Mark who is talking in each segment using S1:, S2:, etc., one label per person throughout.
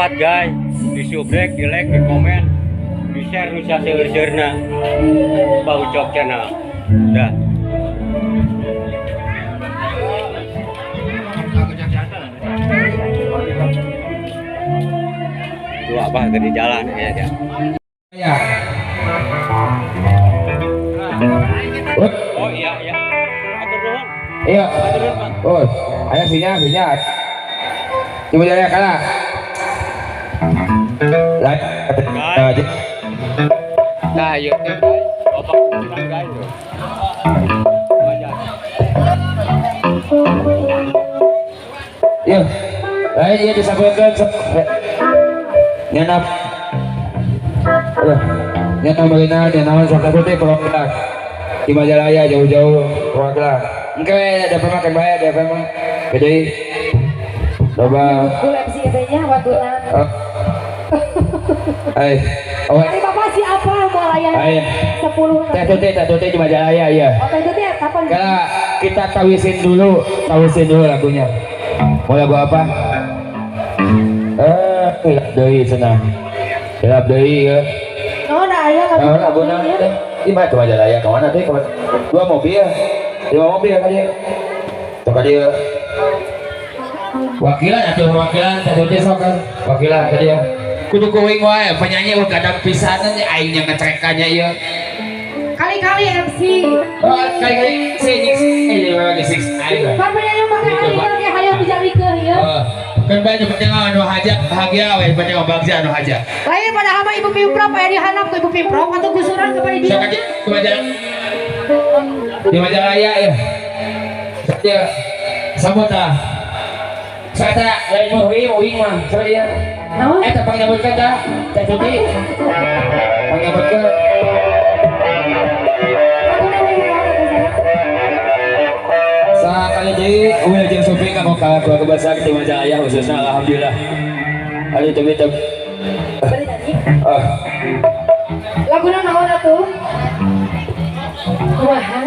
S1: kuat guys, di subrek, di like, di komen, di share nusa seueur-seueurna Baucok channel. Dah. Tuh apa di jalan ya dia.
S2: Ya.
S1: Oh iya iya. Atur nuhun.
S2: Iya.
S1: Atur nuhun, Pak.
S2: Oh, ada sinyal. Coba jalan kalah. Lah.
S1: Nah, yuk teh guys. Bapak kurang guys.
S2: Iya. Lain ya disampaikan. Nyanap. Nyanap Marina, nyanap Santa Putih, perwakilan di Majalaya jauh-jauh perwakilan. Engke ada pemakan bayar, ada pemakan jadi coba.
S3: Gula sih katanya watunan.
S2: Ini
S3: bapak siapa mau layan 10
S2: Teh Tuti di Majalaya ya.
S3: Oh Teh Tuti kapan?
S2: Karena kita tawisin dulu lagunya. Mau lagu apa? Hilap deui senang. Hilap deui ya.
S3: Oh nah aya
S2: Lagu nanti di mana tuh Majalaya? Kemana tuh? Dua mobil kali. Tuh kali ya. Wakilan Teh Tuti sok kan. Wakilan tadi ya. Kudu kuing wae penyanyi udah kadang pisanan aing yang ngecerekannya ieu.
S3: Kali-kali MC.
S2: Oh, kali-kali sih lagi six aing.
S3: Kan penyanyi pakai air hayang dijalikeun ya.
S2: Kan banyak penting anu haja bahagia we penting bagja anu haja.
S3: Lain pada hama ibu pimprov aya dihanap ku ibu pimprov atau gusuran kepada dia.
S2: Sakit di Majalaya ya. Saya sambut dah. Saya lain mau uing mah saya. Eta panggabutkeun dah. Teh Tuti. Panggabutkeun. Sakali deui ulah jeung suping ka keluarga besar di Majalaya khususnya alhamdulillah. Ali teu
S3: Laguna naon atuh? Kumaha?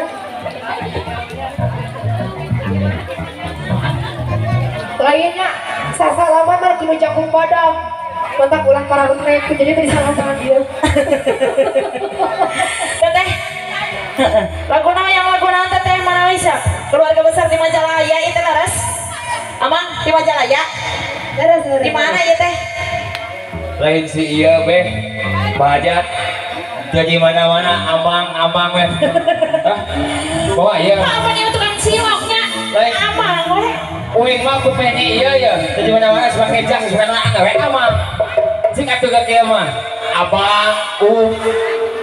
S3: Lainnya sasalaman mah kinu jakung padang. Mentak ulah para rek jadi tadi salaman dia. Teteh. Laguna teteh mana bisa? Keluarga besar di Majalaya itu laras. Amang di Majalaya. Di mana ya teh?
S2: Lain si iya beh bahajat jadi mana-mana amang weh. Bawa iya
S3: Apa nih tukang ciloknya?
S2: Lain
S3: Amang weh.
S2: uing mah ku penyi iya ya jadi mana-mana sebagai jang sebenarnya weh amang sing atuh ka kieu mah abang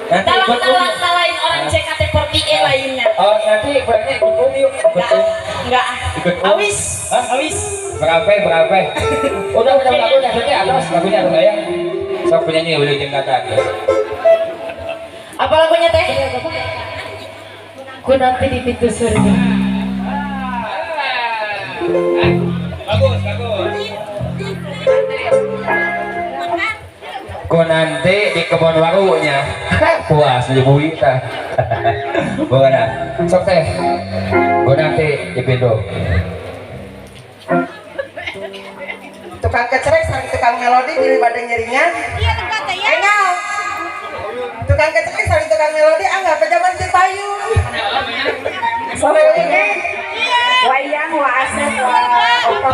S2: nanti ikut
S3: Lain orang JKT48 lainnya.
S2: oh nanti berarti ikut yuk
S3: Enggak.
S2: ikut
S3: Awis.
S2: berapa udah lagu lagunya atas lagunya ada ya sok penyanyi udah jengkatan
S3: Apa lagunya teh? Ku nanti di pintu surga.
S2: bagus ku nanti di kebun warunya puas nyebui tah bukan sok teh ku nanti di pintu
S4: tukang kecerek sareng tukang melodi di badeng nyerinya. Iya tempat ya. Enggak. Tukang kecerek sareng tukang melodi anggap pejaman si Bayu. Sore ini. Wayang wa Asep wa Opo.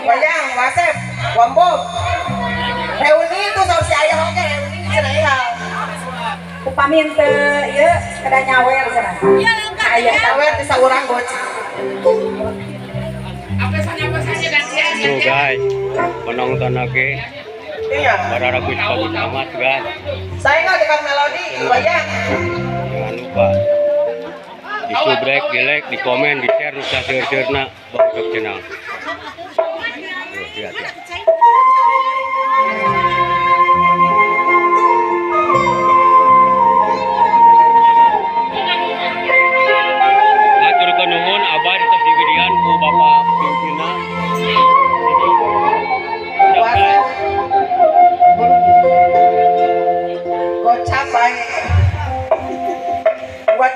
S4: Wayang wa Asep wa Bob. Reuni itu saur si aya oge reuni cenah ieu. Upamin teu ieu kada nyawer cenah. Iya lengkap. Aya nyawer di saurang goci.
S1: Tuh guys, penonton oke.
S4: Iya.
S1: Bagus amat guys.
S4: Saya nggak tukang melodi, wayang.
S1: Jangan lupa di subrek, di like, di komen, di share nusa seueur-seueurna Baucok channel. Tuh, lihat ya. Aturkeun nuhun abah di tos diwidian ku Bapak pimpinan.
S4: Gocap baik. Buat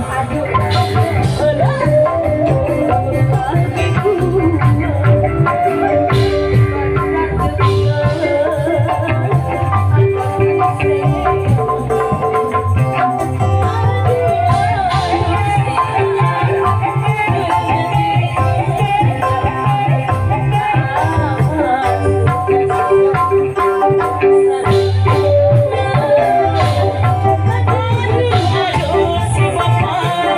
S3: Aduh si bapak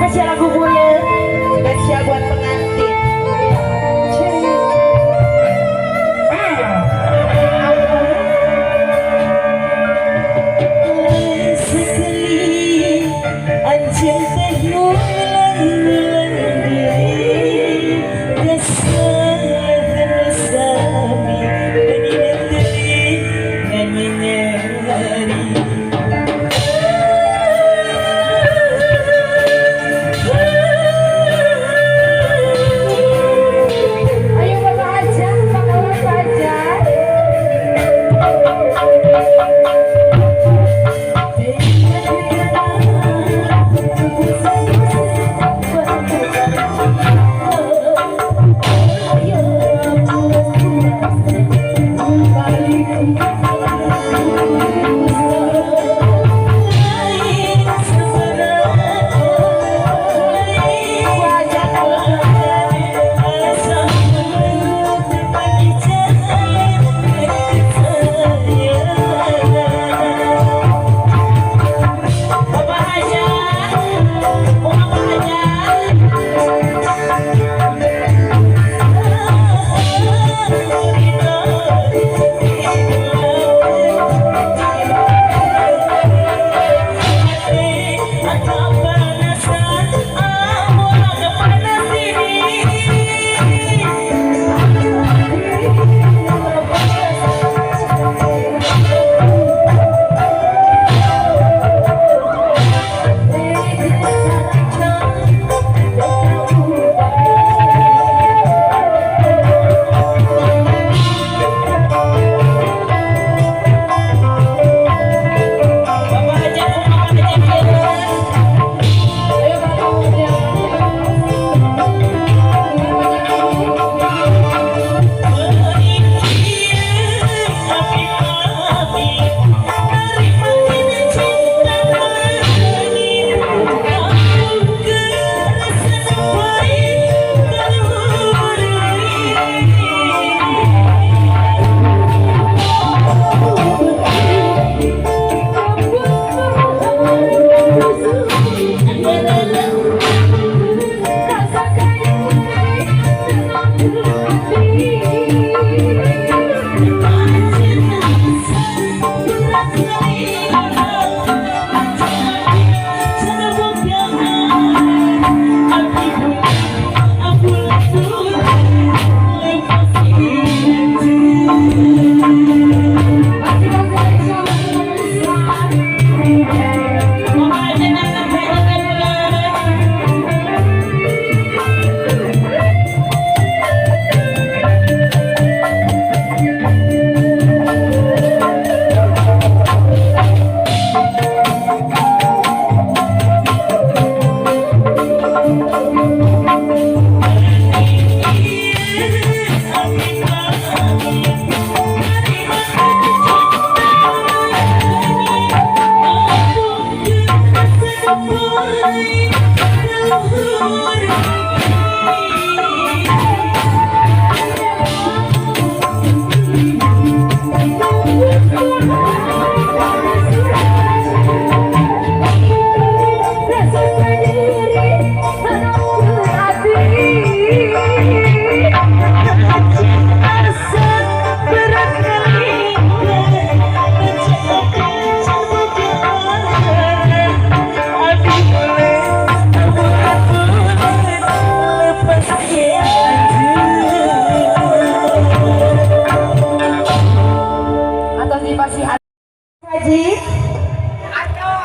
S3: spesial lagu Buya, spesial buat pengantin. Sekali anjing teh ngulang diri kesalahan sami pengingatri nyanyi-nyanyi. Ayo bapak aja, bapak aja.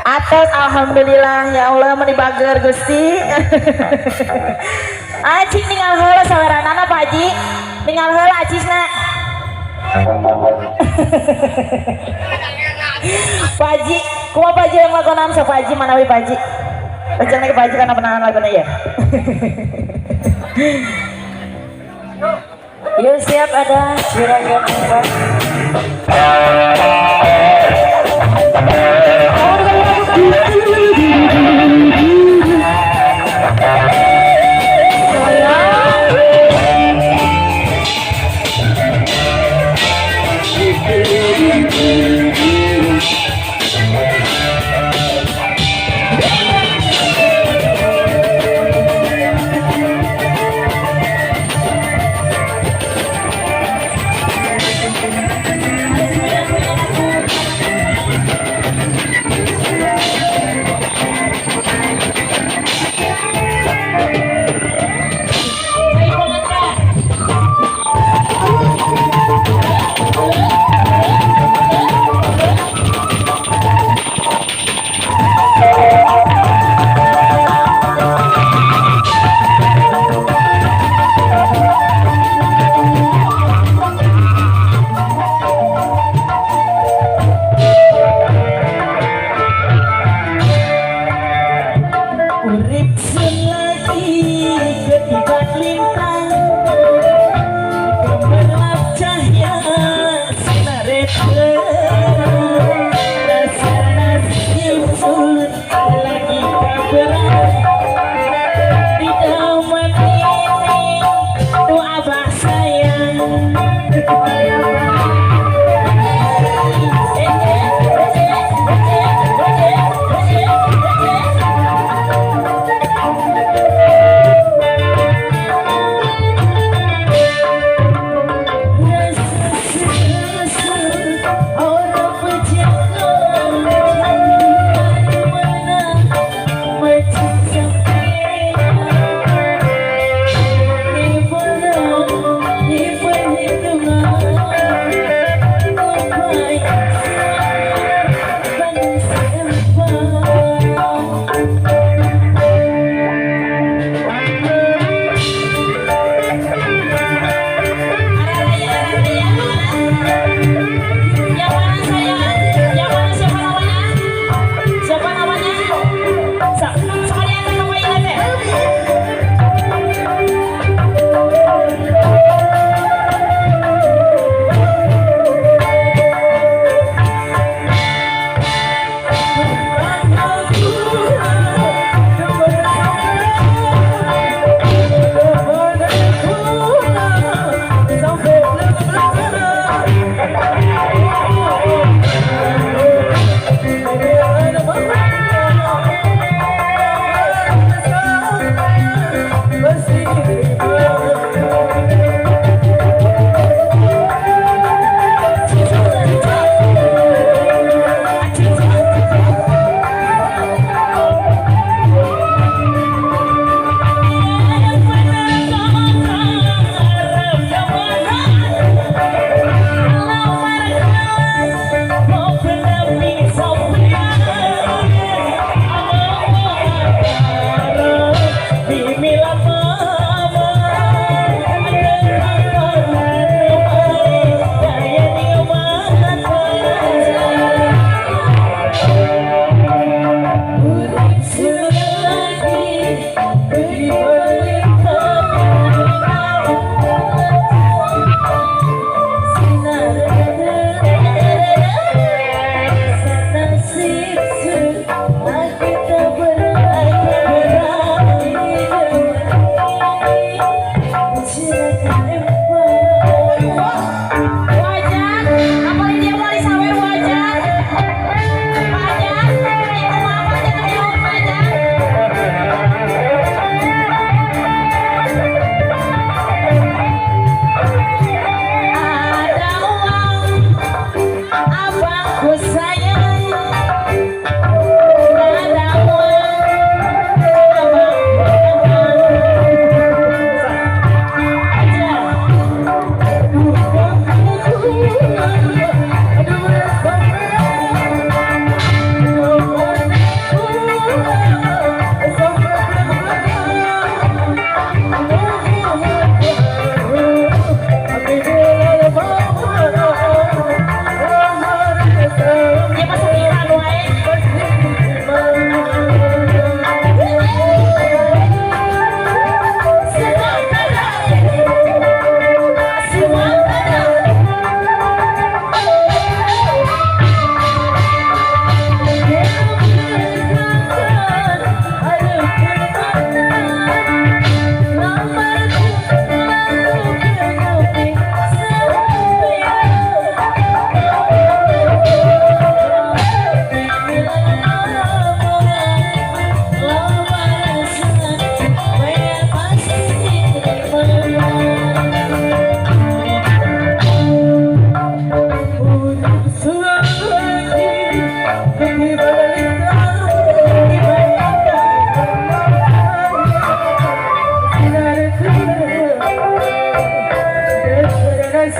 S3: Atas alhamdulillah ya Allah meni bager Gusti. Acing tinggal heula saweranana Pak Haji. Tinggal heula acisna. Pak Haji, kumaha Pak Haji yang lakonan sa Pak Haji manawi Pak Haji. Rencana ke Pak Haji kana penahan lagona ya. Yuk siap ada juragan.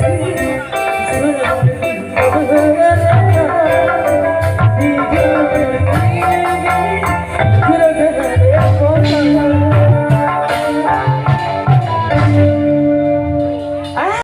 S3: Aduh.